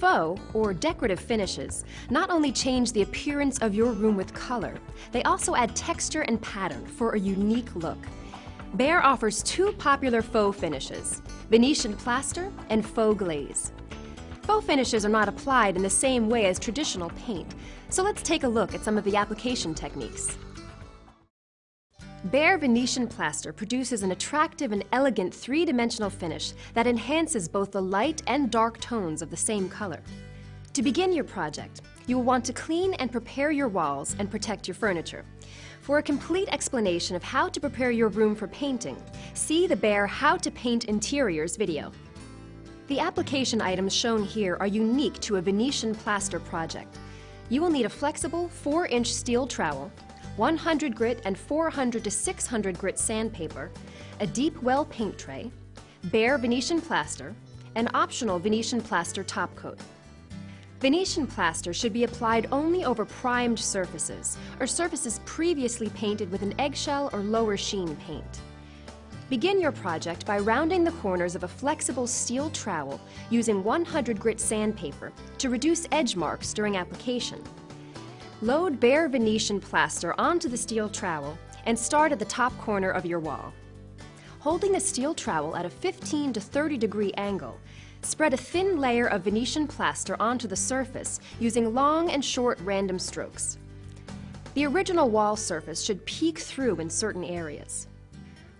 Faux, or decorative finishes, not only change the appearance of your room with color, they also add texture and pattern for a unique look. BEHR offers two popular faux finishes, Venetian plaster and faux glaze. Faux finishes are not applied in the same way as traditional paint, so let's take a look at some of the application techniques. BEHR Venetian plaster produces an attractive and elegant three-dimensional finish that enhances both the light and dark tones of the same color. To begin your project, you will want to clean and prepare your walls and protect your furniture. For a complete explanation of how to prepare your room for painting, see the BEHR How to Paint Interiors video. The application items shown here are unique to a Venetian plaster project. You will need a flexible 4-inch steel trowel, 100 grit and 400 to 600 grit sandpaper, a deep well paint tray, BEHR Venetian plaster, and optional Venetian plaster top coat. Venetian plaster should be applied only over primed surfaces or surfaces previously painted with an eggshell or lower sheen paint. Begin your project by rounding the corners of a flexible steel trowel using 100 grit sandpaper to reduce edge marks during application. Load BEHR Venetian plaster onto the steel trowel and start at the top corner of your wall. Holding the steel trowel at a 15 to 30 degree angle, spread a thin layer of Venetian plaster onto the surface using long and short random strokes. The original wall surface should peek through in certain areas.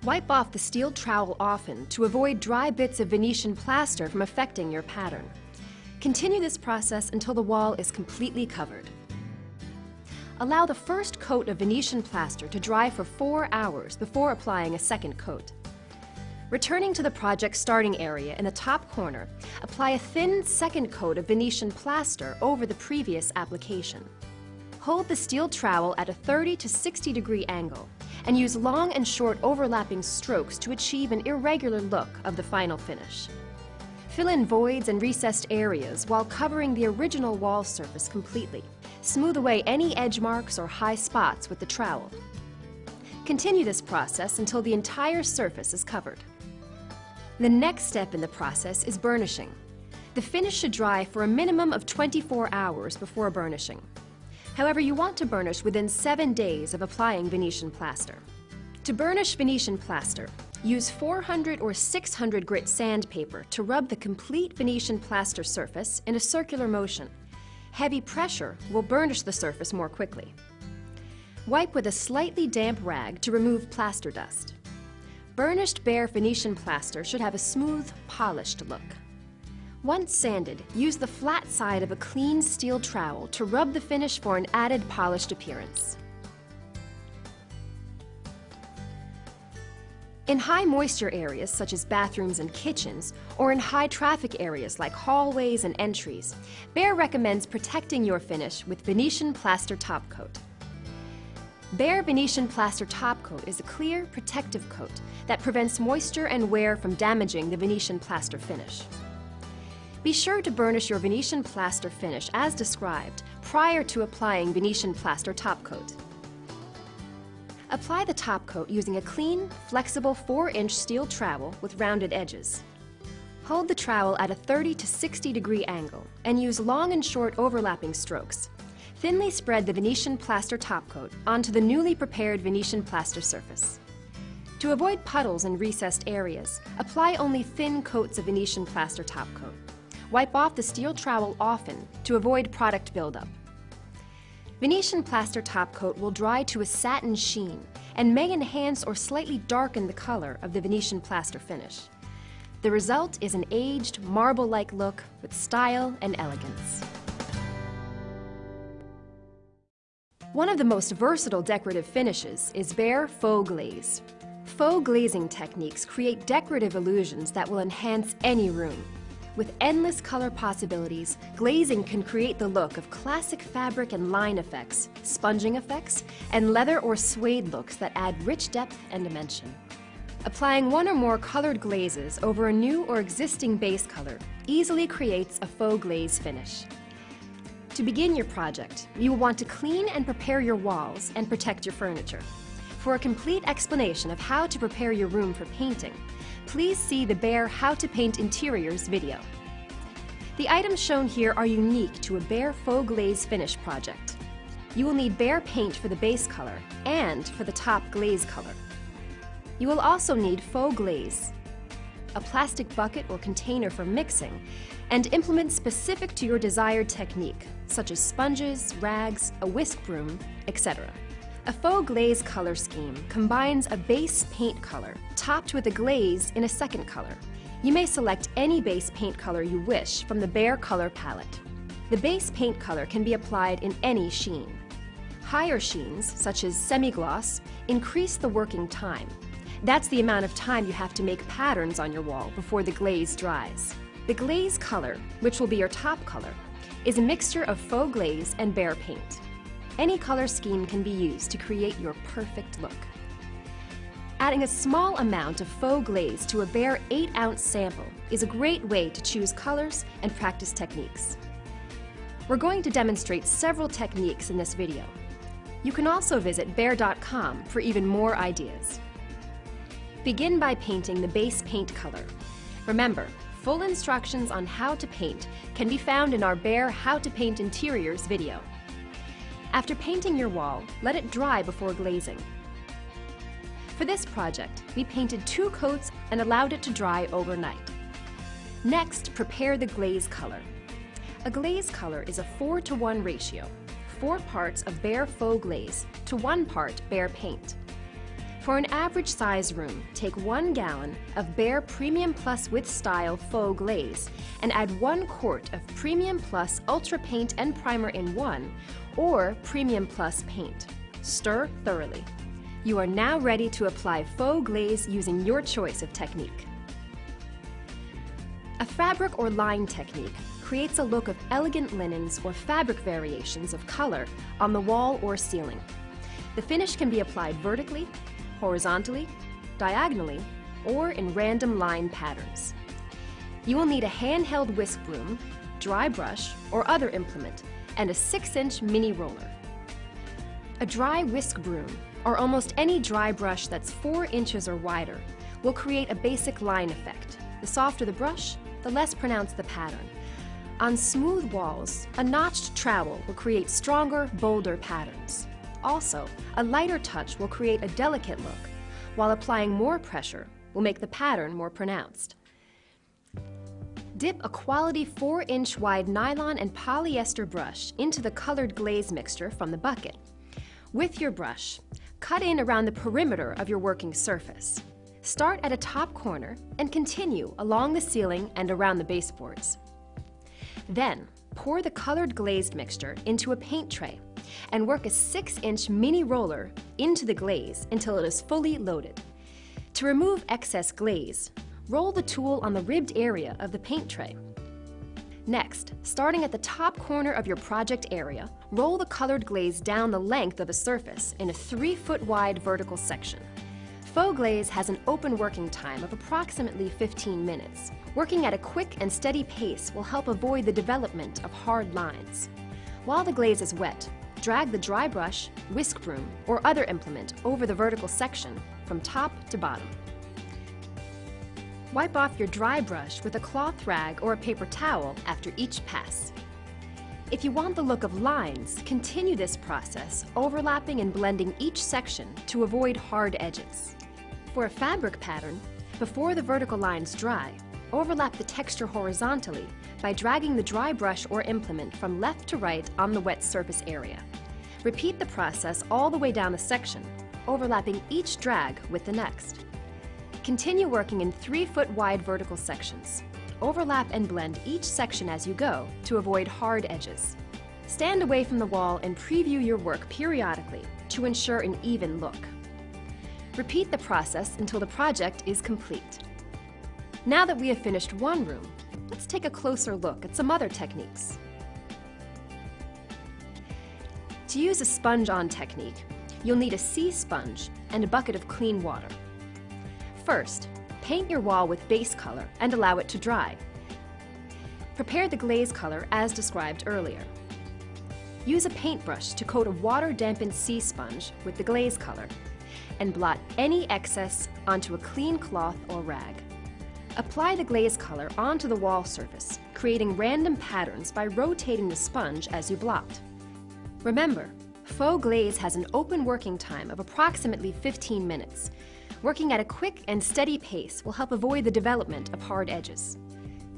Wipe off the steel trowel often to avoid dry bits of Venetian plaster from affecting your pattern. Continue this process until the wall is completely covered. Allow the first coat of Venetian plaster to dry for 4 hours before applying a second coat. Returning to the project starting area in the top corner, apply a thin second coat of Venetian plaster over the previous application. Hold the steel trowel at a 30 to 60 degree angle and use long and short overlapping strokes to achieve an irregular look of the final finish. Fill in voids and recessed areas while covering the original wall surface completely. Smooth away any edge marks or high spots with the trowel. Continue this process until the entire surface is covered. The next step in the process is burnishing. The finish should dry for a minimum of 24 hours before burnishing. However, you want to burnish within 7 days of applying Venetian plaster. To burnish Venetian plaster, use 400 or 600 grit sandpaper to rub the complete Venetian plaster surface in a circular motion. Heavy pressure will burnish the surface more quickly. Wipe with a slightly damp rag to remove plaster dust. Burnished BEHR Venetian plaster should have a smooth, polished look. Once sanded, use the flat side of a clean steel trowel to rub the finish for an added polished appearance. In high moisture areas such as bathrooms and kitchens, or in high traffic areas like hallways and entries, BEHR recommends protecting your finish with Venetian plaster top coat. BEHR Venetian plaster top coat is a clear, protective coat that prevents moisture and wear from damaging the Venetian plaster finish. Be sure to burnish your Venetian plaster finish as described prior to applying Venetian plaster top coat. Apply the top coat using a clean, flexible 4-inch steel trowel with rounded edges. Hold the trowel at a 30 to 60 degree angle and use long and short overlapping strokes. Thinly spread the Venetian plaster top coat onto the newly prepared Venetian plaster surface. To avoid puddles in recessed areas, apply only thin coats of Venetian plaster top coat. Wipe off the steel trowel often to avoid product buildup. Venetian plaster top coat will dry to a satin sheen and may enhance or slightly darken the color of the Venetian plaster finish. The result is an aged, marble-like look with style and elegance. One of the most versatile decorative finishes is BEHR Faux Glaze. Faux glazing techniques create decorative illusions that will enhance any room. With endless color possibilities, glazing can create the look of classic fabric and line effects, sponging effects, and leather or suede looks that add rich depth and dimension. Applying one or more colored glazes over a new or existing base color easily creates a faux glaze finish. To begin your project, you will want to clean and prepare your walls and protect your furniture. For a complete explanation of how to prepare your room for painting, please see the BEHR How to Paint Interiors video. The items shown here are unique to a BEHR Faux glaze finish project. You will need BEHR paint for the base color and for the top glaze color. You will also need faux glaze, a plastic bucket or container for mixing, and implements specific to your desired technique, such as sponges, rags, a whisk broom, etc. A faux glaze color scheme combines a base paint color topped with a glaze in a second color. You may select any base paint color you wish from the BEHR color palette. The base paint color can be applied in any sheen. Higher sheens, such as semi-gloss, increase the working time. That's the amount of time you have to make patterns on your wall before the glaze dries. The glaze color, which will be your top color, is a mixture of faux glaze and BEHR paint. Any color scheme can be used to create your perfect look. Adding a small amount of faux glaze to a BEHR 8-ounce sample is a great way to choose colors and practice techniques. We're going to demonstrate several techniques in this video. You can also visit BEHR.com for even more ideas. Begin by painting the base paint color. Remember, full instructions on how to paint can be found in our BEHR How to Paint Interiors video. After painting your wall, let it dry before glazing. For this project, we painted 2 coats and allowed it to dry overnight. Next, prepare the glaze color. A glaze color is a 4-to-1 ratio, 4 parts of BEHR faux glaze to 1 part BEHR paint. For an average size room, take 1 gallon of BEHR Premium Plus with Style faux glaze and add 1 quart of Premium Plus Ultra Paint and Primer in 1 or Premium Plus paint. Stir thoroughly. You are now ready to apply faux glaze using your choice of technique. A fabric or line technique creates a look of elegant linens or fabric variations of color on the wall or ceiling. The finish can be applied vertically, horizontally, diagonally, or in random line patterns. You will need a handheld whisk broom, dry brush, or other implement, and a 6-inch mini roller. A dry whisk broom, or almost any dry brush that's 4 inches or wider, will create a basic line effect. The softer the brush, the less pronounced the pattern. On smooth walls, a notched trowel will create stronger, bolder patterns. Also, a lighter touch will create a delicate look, while applying more pressure will make the pattern more pronounced. Dip a quality 4-inch wide nylon and polyester brush into the colored glaze mixture from the bucket. With your brush, cut in around the perimeter of your working surface. Start at a top corner and continue along the ceiling and around the baseboards. Then, pour the colored glazed mixture into a paint tray and work a 6-inch mini roller into the glaze until it is fully loaded. To remove excess glaze, roll the tool on the ribbed area of the paint tray. Next, starting at the top corner of your project area, roll the colored glaze down the length of the surface in a 3-foot wide vertical section. Faux glaze has an open working time of approximately 15 minutes. Working at a quick and steady pace will help avoid the development of hard lines. While the glaze is wet, drag the dry brush, whisk broom, or other implement over the vertical section from top to bottom. Wipe off your dry brush with a cloth rag or a paper towel after each pass. If you want the look of lines, continue this process, overlapping and blending each section to avoid hard edges. For a fabric pattern, before the vertical lines dry, overlap the texture horizontally by dragging the dry brush or implement from left to right on the wet surface area. Repeat the process all the way down the section, overlapping each drag with the next. Continue working in 3-foot wide vertical sections. Overlap and blend each section as you go to avoid hard edges. Stand away from the wall and preview your work periodically to ensure an even look. Repeat the process until the project is complete. Now that we have finished one room, let's take a closer look at some other techniques. To use a sponge-on technique, you'll need a sea sponge and a bucket of clean water. First, paint your wall with base color and allow it to dry. Prepare the glaze color as described earlier. Use a paintbrush to coat a water-dampened sea sponge with the glaze color and blot any excess onto a clean cloth or rag. Apply the glaze color onto the wall surface, creating random patterns by rotating the sponge as you blot. Remember, faux glaze has an open working time of approximately 15 minutes. Working at a quick and steady pace will help avoid the development of hard edges.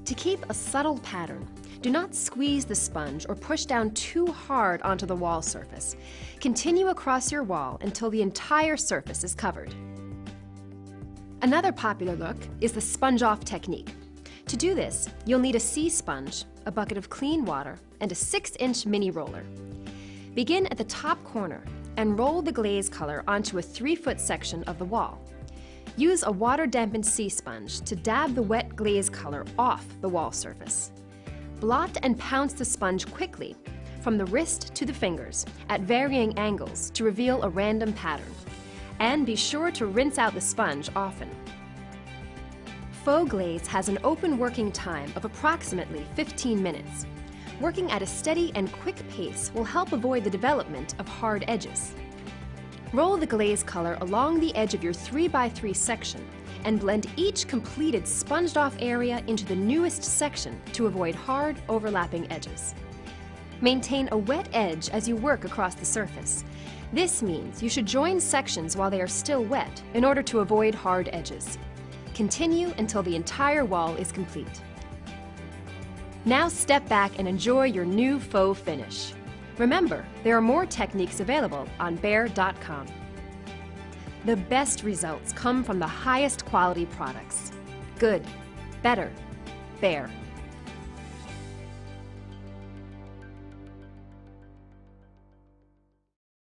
To keep a subtle pattern, do not squeeze the sponge or push down too hard onto the wall surface. Continue across your wall until the entire surface is covered. Another popular look is the sponge-off technique. To do this, you'll need a C sponge, a bucket of clean water, and a 6-inch mini roller. Begin at the top corner and roll the glaze color onto a 3-foot section of the wall. Use a water-dampened C sponge to dab the wet glaze color off the wall surface. Blot and pounce the sponge quickly, from the wrist to the fingers, at varying angles to reveal a random pattern. And be sure to rinse out the sponge often. Faux glaze has an open working time of approximately 15 minutes. Working at a steady and quick pace will help avoid the development of hard edges. Roll the glaze color along the edge of your 3x3 section and blend each completed sponged-off area into the newest section to avoid hard, overlapping edges. Maintain a wet edge as you work across the surface. This means you should join sections while they are still wet in order to avoid hard edges. Continue until the entire wall is complete. Now step back and enjoy your new faux finish. Remember, there are more techniques available on BEHR.com. The best results come from the highest quality products. Good, better, BEHR.